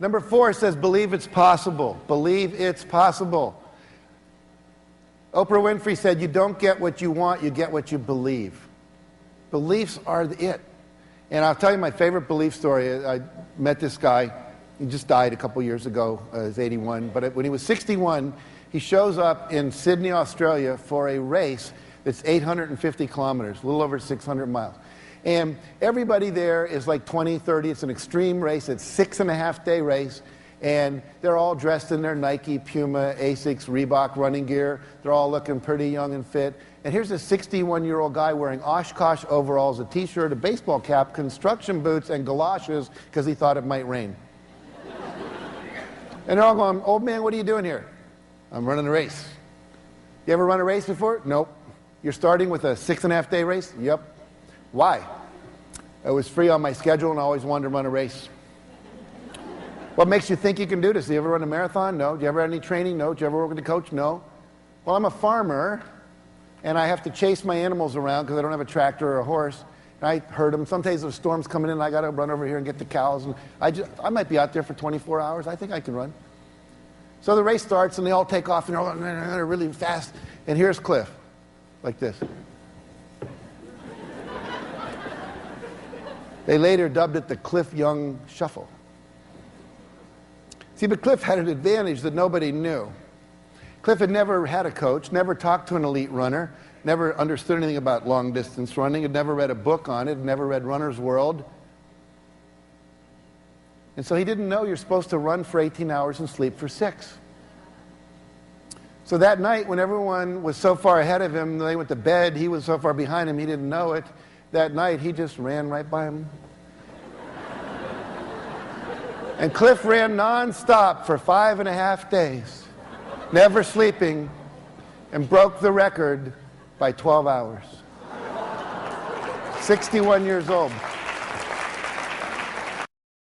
Number 4 says, believe it's possible. Believe it's possible. Oprah Winfrey said, you don't get what you want, you get what you believe. Beliefs are it. And I'll tell you my favorite belief story. I met this guy. He just died a couple years ago. He's 81. But when he was 61, he shows up in Sydney, Australia for a race that's 850 kilometers, a little over 600 miles. And everybody there is like 20, 30. It's an extreme race. It's a 6.5-day race. And they're all dressed in their Nike, Puma, Asics, Reebok running gear. They're all looking pretty young and fit. And here's a 61-year-old guy wearing Oshkosh overalls, a T-shirt, a baseball cap, construction boots, and galoshes because he thought it might rain. And they're all going, old man, what are you doing here? I'm running a race. You ever run a race before? Nope. You're starting with a 6.5-day race? Yep. Why? It was free on my schedule and I always wanted to run a race. What makes you think you can do this? Do you ever run a marathon? No. Do you ever have any training? No. Do you ever work with a coach? No. Well, I'm a farmer, and I have to chase my animals around because I don't have a tractor or a horse. And I herd them. Sometimes there's storms coming in, and I got to run over here and get the cows. And I might be out there for 24 hours. I think I can run. So the race starts, and they all take off, and they're really fast. And here's Cliff, like this. They later dubbed it the Cliff Young Shuffle. See, but Cliff had an advantage that nobody knew. Cliff had never had a coach, never talked to an elite runner, never understood anything about long-distance running, had never read a book on it, never read Runner's World. And so he didn't know you're supposed to run for 18 hours and sleep for 6. So that night, when everyone was so far ahead of him, they went to bed, he was so far behind him, he didn't know it. That night, he just ran right by him. And Cliff ran nonstop for 5.5 days, never sleeping, and broke the record by 12 hours. 61 years old.